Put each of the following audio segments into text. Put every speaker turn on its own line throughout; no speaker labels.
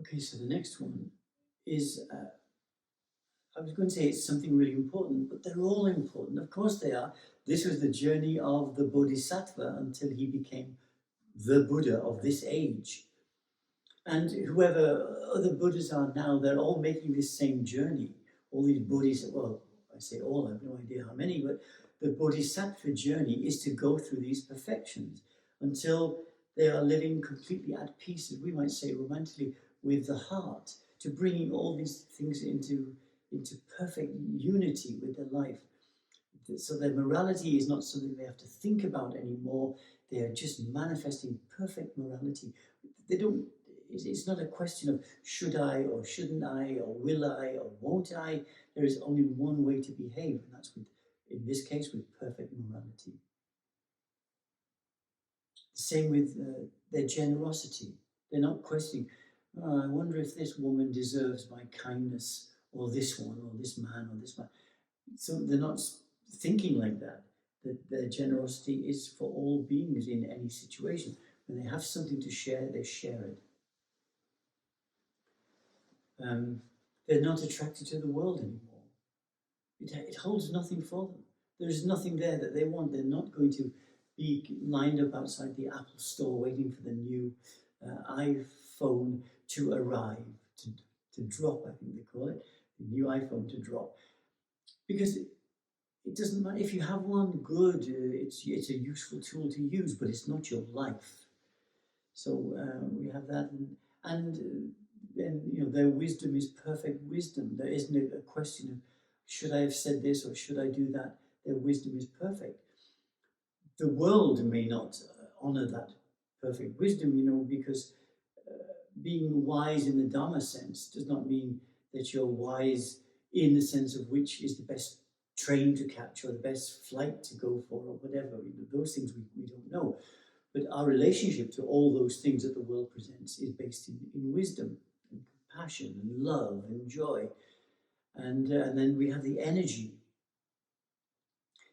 Okay, so the next one is, I was going to say it's something really important, but they're all important. Of course they are. This was the journey of the Bodhisattva until he became the Buddha of this age. And whoever other Buddhas are now, they're all making this same journey. All these Buddhas, well, I say all, I have no idea how many, but the Bodhisattva journey is to go through these perfections until they are living completely at peace, as we might say romantically, with the heart, to bringing all these things into perfect unity with their life. So their morality is not something they have to think about anymore. They are just manifesting perfect morality. They don't. It's not a question of should I or shouldn't I or will I or won't I. There is only one way to behave, and that's with, in this case, with perfect morality. The same with their generosity. They're not questioning, oh, I wonder if this woman deserves my kindness, or this one, or this man, or this man. So they're not thinking like that. That their generosity is for all beings in any situation. When they have something to share, they share it. They're not attracted to the world anymore. It holds nothing for them. There's nothing there that they want. They're not going to be lined up outside the Apple store waiting for the new iPhone to arrive, to drop, I think they call it, the new iPhone to drop. Because it doesn't matter. If you have one, good, it's a useful tool to use, but it's not your life. So we have that. And then, you know, their wisdom is perfect wisdom. There isn't a question of should I have said this or should I do that. Their wisdom is perfect. The world may not honor that perfect wisdom, you know, because being wise in the Dharma sense does not mean that you're wise in the sense of which is the best train to catch or the best flight to go for or whatever. You know, those things we don't know. But our relationship to all those things that the world presents is based in wisdom and compassion and love and joy. And then we have the energy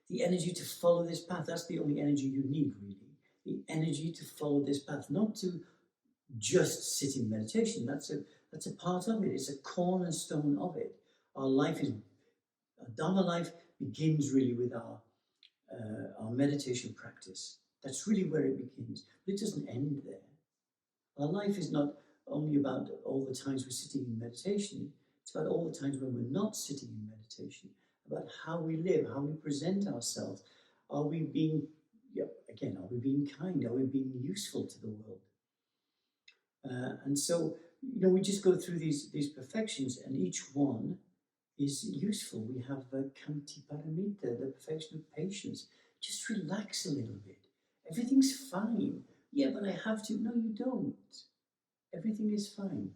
to follow this path. That's the only energy you need, really. The energy to follow this path, not to just sit in meditation. That's a part of it. It's a cornerstone of it. Our Dharma life begins really with our meditation practice. That's really where it begins. But it doesn't end there. Our life is not only about all the times we're sitting in meditation. It's about all the times when we're not sitting in meditation, about how we live, how we present ourselves. Are we being kind? Are we being useful to the world? And so, you know, we just go through these perfections, and each one is useful. We have Kanti Paramita, the perfection of patience. Just relax a little bit. Everything's fine. Yeah, but I have to. No, you don't. Everything is fine.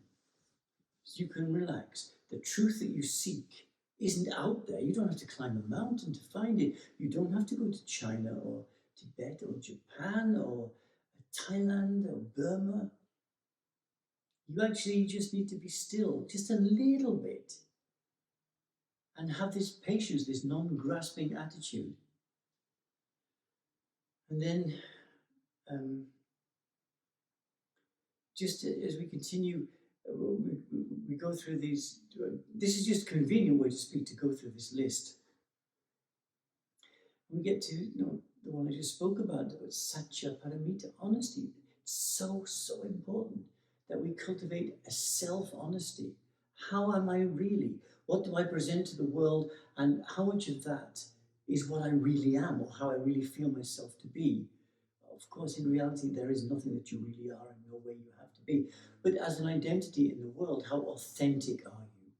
So you can relax. The truth that you seek isn't out there. You don't have to climb a mountain to find it. You don't have to go to China or Tibet or Japan or Thailand or Burma. You actually just need to be still, just a little bit, and have this patience, this non-grasping attitude. And then, just as we continue, we go through these. This is just a convenient way to speak, to go through this list. We get to, you know, the one I just spoke about Satya Paramita, honesty. It's so important that we cultivate a self-honesty. How am I really? What do I present to the world? And how much of that is what I really am, or how I really feel myself to be? Of course, in reality, there is nothing that you really are and no way you have to be. But as an identity in the world, how authentic are you?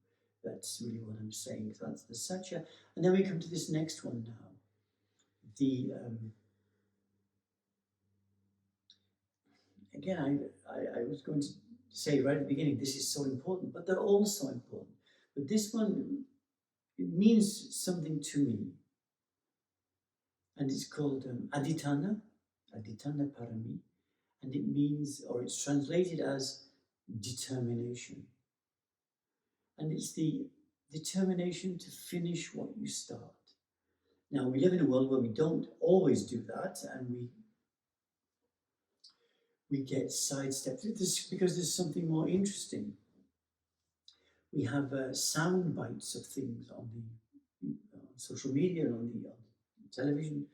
That's really what I'm saying. So that's the Satya. And then we come to this next one now. Again, I was going to say right at the beginning, this is so important, but they're all so important. But this one, it means something to me. And it's called Adhitthana Parami. And it means, or it's translated as determination. And it's the determination to finish what you start. Now, we live in a world where we don't always do that, and we get sidestepped because there's something more interesting. We have sound bites of things on the social media and on the television,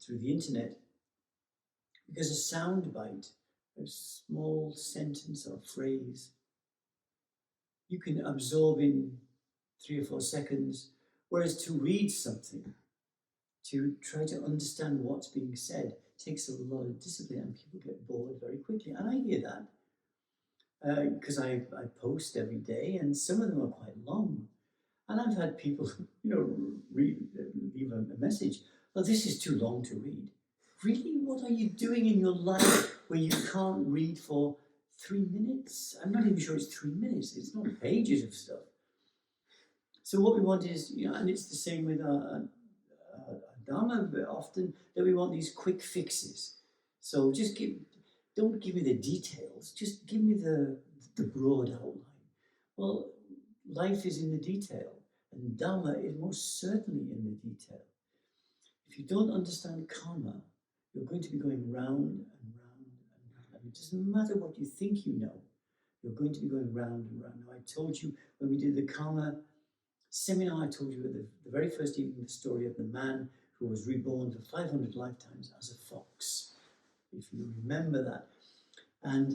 through the internet, because a sound bite, a small sentence or phrase, you can absorb in 3 or 4 seconds, whereas to read something, to try to understand what's being said, takes a lot of discipline, and people get bored very quickly. And I hear that because I post every day, and some of them are quite long. And I've had people, leave a message. Well, this is too long to read. Really, what are you doing in your life where you can't read for 3 minutes? I'm not even sure it's 3 minutes. It's not pages of stuff. So what we want is, and it's the same with our Dharma often, that we want these quick fixes. So just don't give me the details, just give me the broad outline. Well, life is in the detail, and Dharma is most certainly in the detail. If you don't understand karma, you're going to be going round and round and round. And it doesn't matter what you think you know, you're going to be going round and round. Now, I told you when we did the karma seminar, I told you at the very first evening the story of the man who was reborn for 500 lifetimes as a fox, if you remember that. And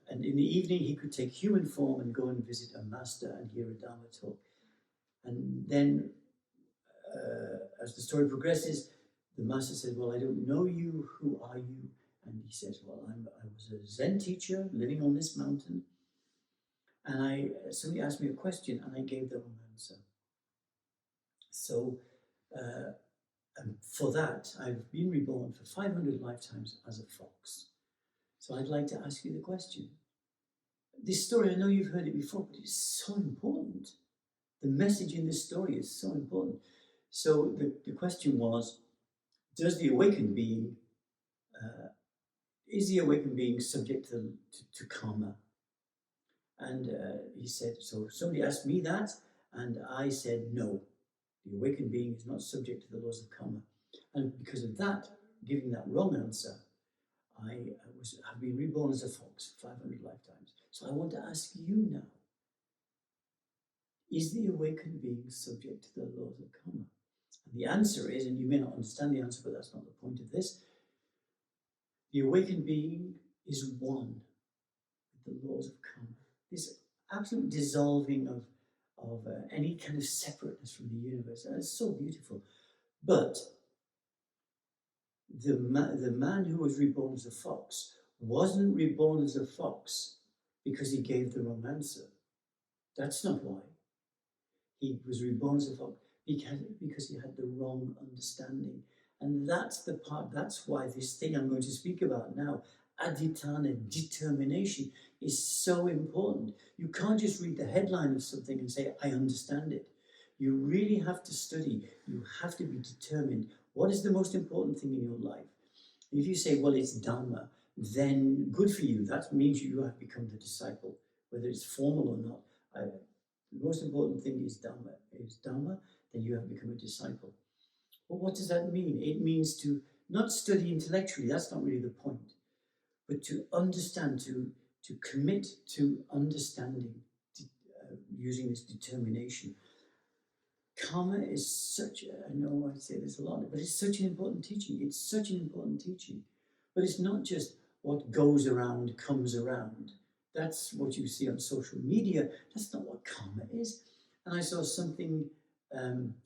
in the evening, he could take human form and go and visit a master and hear a Dharma talk. And then, as the story progresses, the master said, well, I don't know you, who are you? And he says, well, I was a Zen teacher living on this mountain. And somebody asked me a question and I gave the wrong answer. So, and for that, I've been reborn for 500 lifetimes as a fox. So I'd like to ask you the question. This story, I know you've heard it before, but it's so important. The message in this story is so important. So the question was, is the awakened being subject to karma? And he said, so somebody asked me that, and I said, no, the awakened being is not subject to the laws of karma. And because of that, giving that wrong answer, I have been reborn as a fox 500 lifetimes. So I want to ask you now, is the awakened being subject to the laws of karma? And the answer is, and you may not understand the answer, but that's not the point of this, the awakened being is one with the laws of karma. This absolute dissolving of any kind of separateness from the universe. And it's so beautiful. But the man who was reborn as a fox wasn't reborn as a fox because he gave the wrong answer. That's not why. He was reborn as a fox because he had the wrong understanding. And that's the part, that's why this thing I'm going to speak about now, Adhitthana, determination, is so important. You can't just read the headline of something and say, I understand it. You really have to study. You have to be determined. What is the most important thing in your life? If you say, well, it's Dhamma, then good for you. That means you have become the disciple, whether it's formal or not. The most important thing is Dhamma, then you have become a disciple. Well, what does that mean? It means to not study intellectually, that's not really the point, but to understand, to commit to understanding, using this determination. Karma is I know I say this a lot, but it's such an important teaching. It's such an important teaching. But it's not just what goes around comes around. That's what you see on social media. That's not what karma is. And I saw something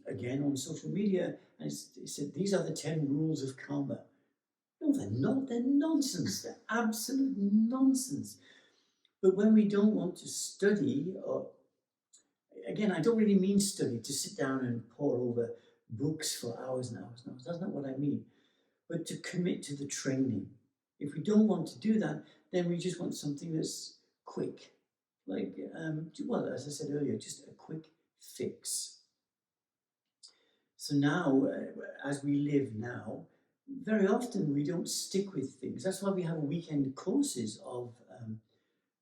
again on social media, and it said, these are the 10 rules of karma. No, they're not. They're nonsense. They're absolute nonsense. But when we don't want to study, or again, I don't really mean study, to sit down and pore over books for hours and hours and hours. That's not what I mean. But to commit to the training. If we don't want to do that, then we just want something that's quick. Like, well, as I said earlier, just a quick fix. So now, as we live now, very often we don't stick with things. That's why we have weekend courses of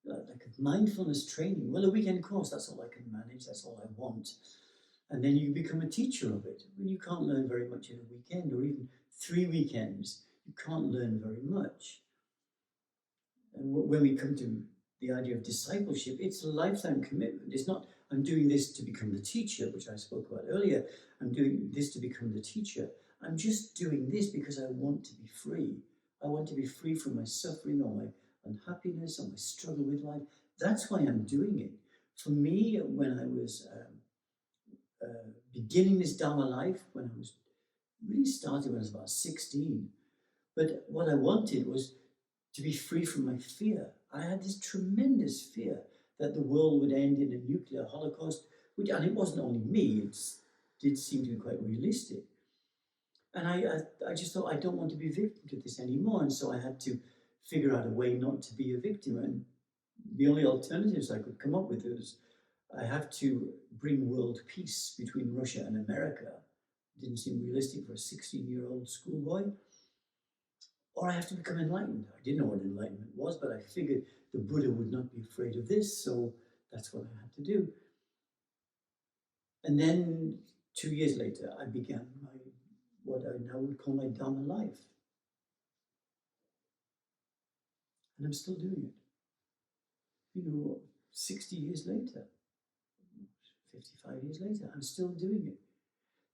like a mindfulness training. Well, a weekend course, that's all I can manage, that's all I want. And then you become a teacher of it. Well, you can't learn very much in a weekend, or even 3 weekends. You can't learn very much. And when we come to the idea of discipleship, it's a lifetime commitment. It's not, I'm doing this to become the teacher, which I spoke about earlier. I'm doing this to become the teacher. I'm just doing this because I want to be free. I want to be free from my suffering or my unhappiness or my struggle with life. That's why I'm doing it. For me, when I was beginning this Dharma life, when I was really started when I was about 16, but what I wanted was to be free from my fear. I had this tremendous fear that the world would end in a nuclear holocaust, and it wasn't only me, it did seem to be quite realistic. And I just thought, I don't want to be a victim to this anymore, and so I had to figure out a way not to be a victim. And the only alternatives I could come up with was I have to bring world peace between Russia and America. It didn't seem realistic for a 16-year-old schoolboy. Or I have to become enlightened. I didn't know what enlightenment was, but I figured the Buddha would not be afraid of this, so that's what I had to do. And then 2 years later, I began what I now would call my Dharma life. And I'm still doing it. 60 years later, 55 years later, I'm still doing it.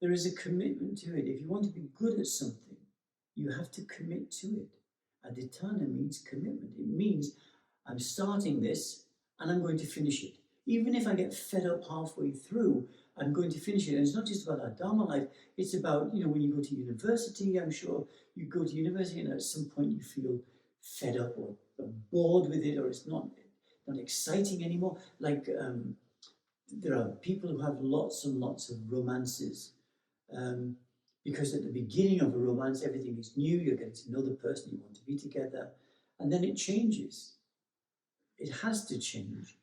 There is a commitment to it. If you want to be good at something, you have to commit to it. Adhitthana means commitment. It means I'm starting this and I'm going to finish it. Even if I get fed up halfway through, I'm going to finish it. And it's not just about our Dharma life. It's about, when you go to university, I'm sure you go to university and at some point you feel fed up or bored with it, or it's not exciting anymore. Like there are people who have lots and lots of romances. Because at the beginning of a romance, everything is new, you're getting to know the person, you want to be together, and then it changes. It has to change.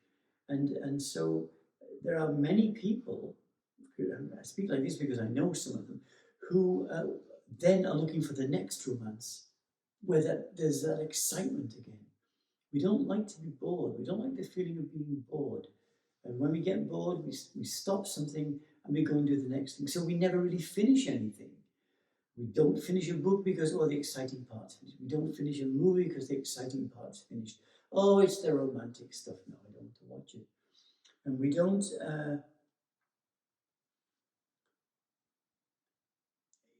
And so there are many people, I speak like this because I know some of them, who then are looking for the next romance, where there's that excitement again. We don't like to be bored. We don't like the feeling of being bored. And when we get bored, we stop something and we go and do the next thing. So we never really finish anything. We don't finish a book because, the exciting part's finished. We don't finish a movie because the exciting part's finished. Oh, it's the romantic stuff. No, I don't want to watch it. And we don't,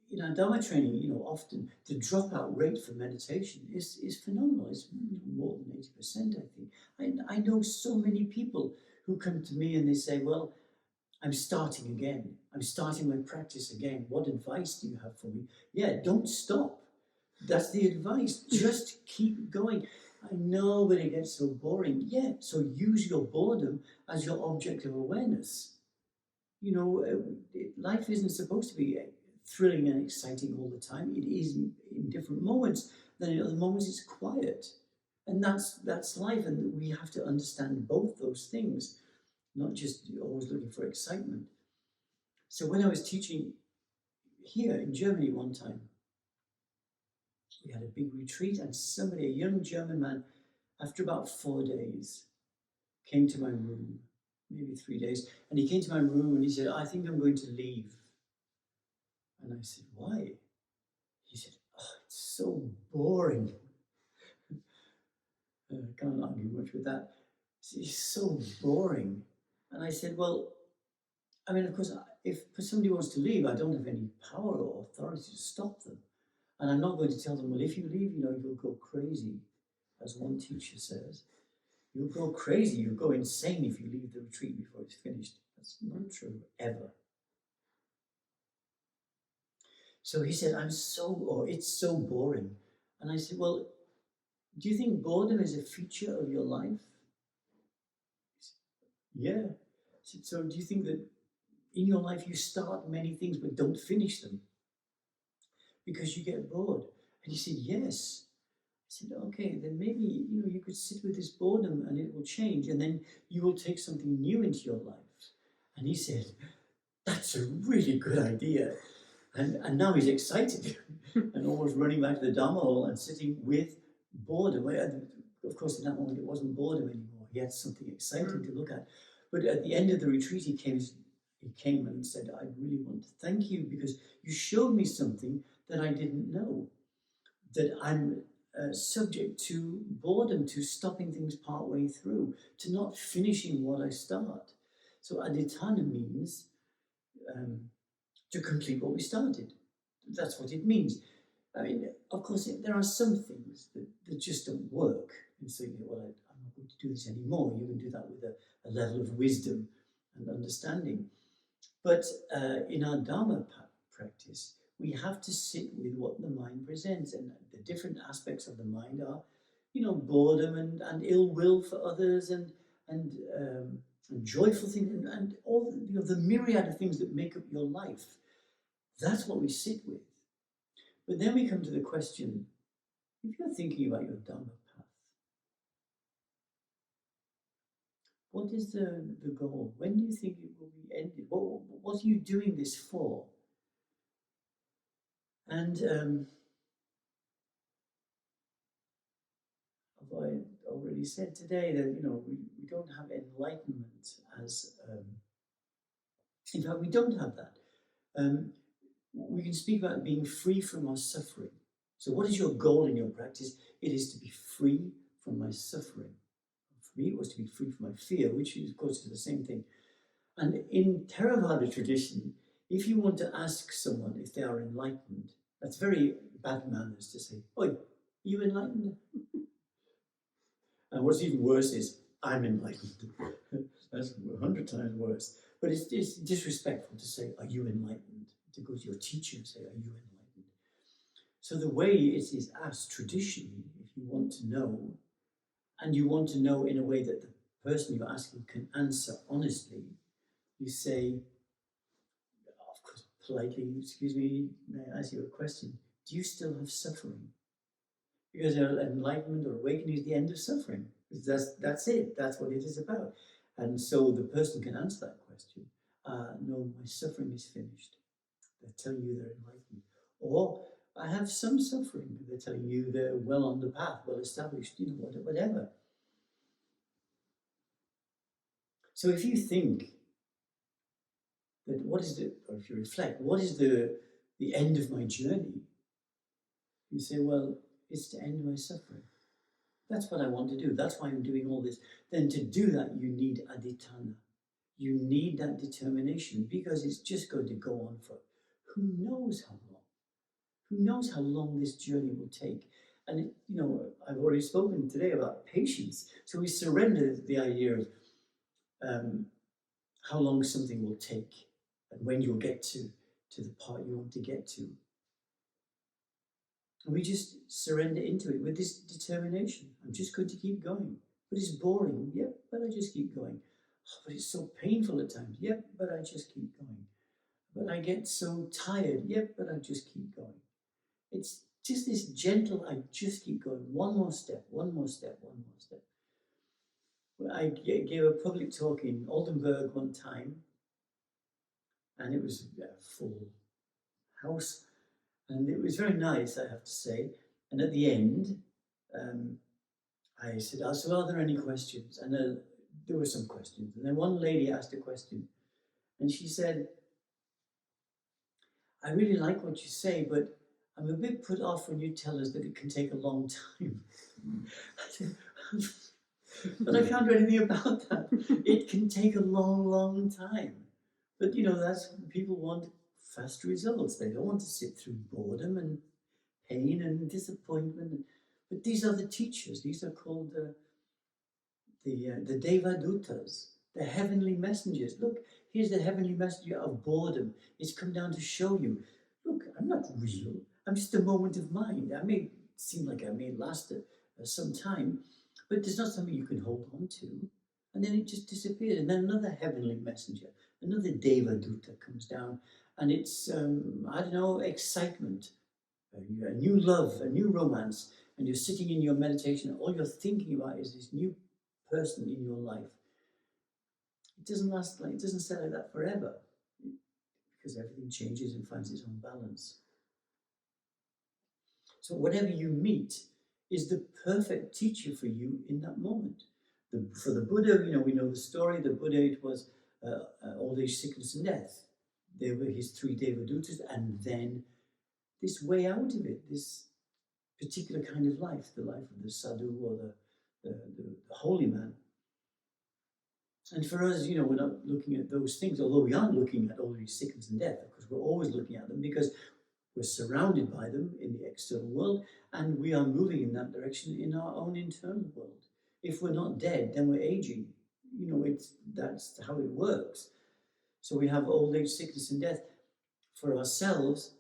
in our Dharma training, often the dropout rate for meditation is phenomenal. It's more than 80%, I think. I know so many people who come to me and they say, well, I'm starting again. I'm starting my practice again. What advice do you have for me? Yeah, don't stop. That's the advice. Just keep going. I know, but it gets so boring. Yeah, so use your boredom as your object of awareness. Life isn't supposed to be thrilling and exciting all the time. It is in different moments. Then in other moments it's quiet. And that's life, and we have to understand both those things. Not just always looking for excitement. So when I was teaching here in Germany one time, we had a big retreat, and a young German man, after about 4 days, came to my room, maybe 3 days, and he came to my room and he said, I think I'm going to leave. And I said, why? He said, it's so boring. I can't argue much with that. It's so boring. And I said, well, of course, if somebody wants to leave, I don't have any power or authority to stop them. And I'm not going to tell them, well, if you leave, you'll go crazy, as one teacher says. You'll go crazy, you'll go insane if you leave the retreat before it's finished. That's not true, ever. So he said, it's so boring. And I said, well, do you think boredom is a feature of your life? He said, yeah. I said, so do you think that in your life you start many things but don't finish them because you get bored? And he said, yes. I said, okay, then maybe you could sit with this boredom and it will change, and then you will take something new into your life. And he said, that's a really good idea. And now he's excited and almost running back to the Dharma hall and sitting with boredom. Of course, in that moment it wasn't boredom anymore. He had something exciting to look at. But at the end of the retreat, he came and said, I really want to thank you because you showed me something that I didn't know. That subject to boredom, to stopping things part way through, to not finishing what I start. So Adhitthana means to complete what we started. That's what it means. I mean, of course, there are some things that just don't work. And so, well, I'm not going to do this anymore. You can do that with a level of wisdom and understanding. But in our Dharma practice, we have to sit with what the mind presents. And the different aspects of the mind are, boredom and ill will for others and joyful things and all the myriad of things that make up your life. That's what we sit with. But then we come to the question, if you're thinking about your Dhamma path, what is the goal? When do you think it will be ended? What are you doing this for? And I already said today that, we don't have enlightenment as, in fact, we don't have that. We can speak about being free from our suffering. So what is your goal in your practice? It is to be free from my suffering. For me, it was to be free from my fear, which of course is the same thing. And in Theravada tradition, if you want to ask someone if they are enlightened, that's very bad manners to say, "Oi, are you enlightened?" And what's even worse is, "I'm enlightened." That's 100 times worse. But it's disrespectful to say, "Are you enlightened?" To go to your teacher and say, "Are you enlightened?" So the way it is asked traditionally, if you want to know, and you want to know in a way that the person you're asking can answer honestly, you say, of course, politely, "Excuse me, may I ask you a question? Do you still have suffering?" Because enlightenment or awakening is the end of suffering. That's it. That's what it is about. And so the person can answer that question. No, my suffering is finished. They're telling you they're enlightened. Or I have some suffering. They're telling you they're well on the path, well established, whatever. So if you think that or if you reflect, what is the end of my journey? You say, well, it's to end my suffering. That's what I want to do. That's why I'm doing all this. Then to do that, you need Adhitthana. You need that determination, because it's just going to go on for who knows how long. Who knows how long this journey will take. And, I've already spoken today about patience. So we surrender the idea of how long something will take and when you'll get to the part you want to get to. And we just surrender into it with this determination. I'm just going to keep going. But it's boring. Yep, but I just keep going. Oh, but it's so painful at times. Yep, but I just keep going. But I get so tired. Yep, but I just keep going. It's just this gentle, I just keep going. One more step, one more step, one more step. I gave a public talk in Oldenburg one time, and it was a full house. And it was very nice, I have to say. And at the end, I said, "So are there any questions?" And there were some questions. And then one lady asked a question. And she said, "I really like what you say, but I'm a bit put off when you tell us that it can take a long time." But I can't do anything about that. It can take a long, long time. But, that's people want fast results. They don't want to sit through boredom and pain and disappointment. But these are the teachers. These are called the Devadutas, the heavenly messengers. Look, here's the heavenly messenger of boredom. It's come down to show you, look, I'm not real. I'm just a moment of mind. I may seem like I may last some time, but there's not something you can hold on to. And then it just disappears. And then another heavenly messenger, another Devaduta comes down, and it's, excitement, a new love, a new romance, and you're sitting in your meditation, and all you're thinking about is this new person in your life. It doesn't stay like that forever, because everything changes and finds its own balance. So whatever you meet is the perfect teacher for you in that moment. For the Buddha, we know the story. The Buddha, it was old age, sickness, and death. They were his three Devadutas, and then this way out of it, this particular kind of life, the life of the sadhu or the holy man. And for us, you know, we're not looking at those things, although we are looking at all these sickness and death, because we're always looking at them because we're surrounded by them in the external world, and we are moving in that direction in our own internal world. If we're not dead, then we're aging. You know, that's how it works. So we have old age, sickness, and death for ourselves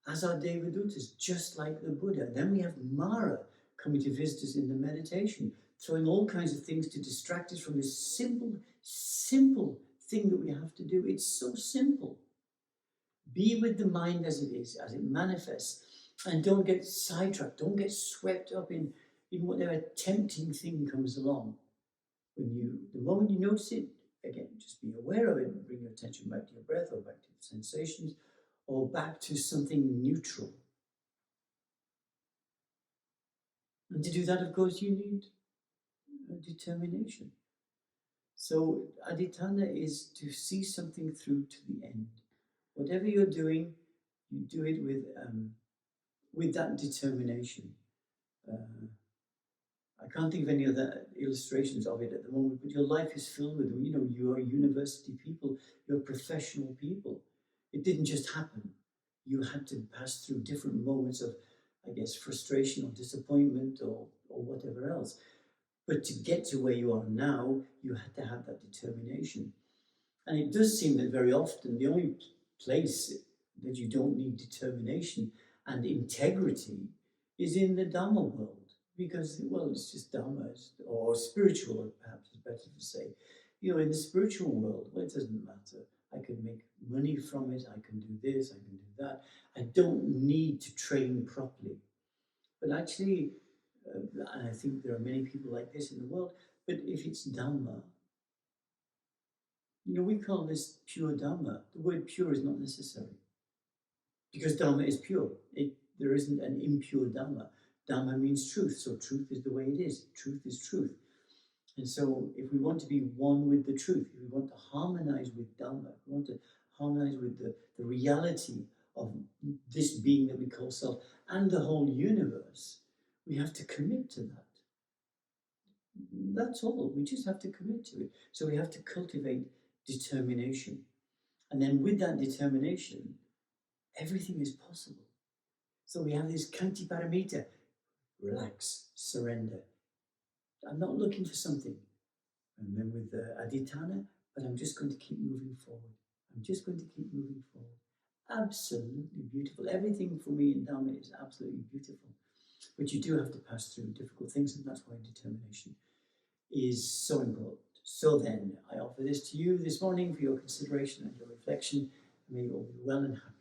as our Devadutas, just like the Buddha. Then we have Mara coming to visit us in the meditation, throwing all kinds of things to distract us from this simple thing that we have to do. It's so simple. Be with the mind as it is, as it manifests, and don't get sidetracked. Don't get swept up in whatever tempting thing comes along. The moment you notice it, again, just be aware of it and bring your attention back to your breath or back to your sensations or back to something neutral. And to do that, of course, you need determination. So Adhitthana is to see something through to the end. Whatever you're doing, you do it with that determination. I can't think of any other illustrations of it at the moment, but your life is filled with them. You know, you are university people, you're professional people. It didn't just happen. You had to pass through different moments of, I guess, frustration or disappointment or whatever else. But to get to where you are now, you had to have that determination. And it does seem that very often the only place that you don't need determination and integrity is in the Dhamma world. Because, well, it's just Dhamma, or spiritual, perhaps is better to say. You know, in the spiritual world, well, it doesn't matter. I can make money from it, I can do this, I can do that. I don't need to train properly. But actually, and I think there are many people like this in the world, but if it's Dhamma, you know, we call this pure Dhamma. The word pure is not necessary. Because Dhamma is pure. There isn't an impure Dhamma. Dhamma means truth, so truth is the way it is. Truth is truth. And so if we want to be one with the truth, if we want to harmonize with Dhamma, if we want to harmonize with the reality of this being that we call self and the whole universe, we have to commit to that. That's all. We just have to commit to it. So we have to cultivate determination. And then with that determination, everything is possible. So we have this Kanti Paramita. Relax, surrender. I'm not looking for something. And then with Adhitthana, but I'm just going to keep moving forward. I'm just going to keep moving forward. Absolutely beautiful. Everything for me in Dhamma is absolutely beautiful. But you do have to pass through difficult things, and that's why determination is so important. So then, I offer this to you this morning for your consideration and your reflection. May you all be well and happy.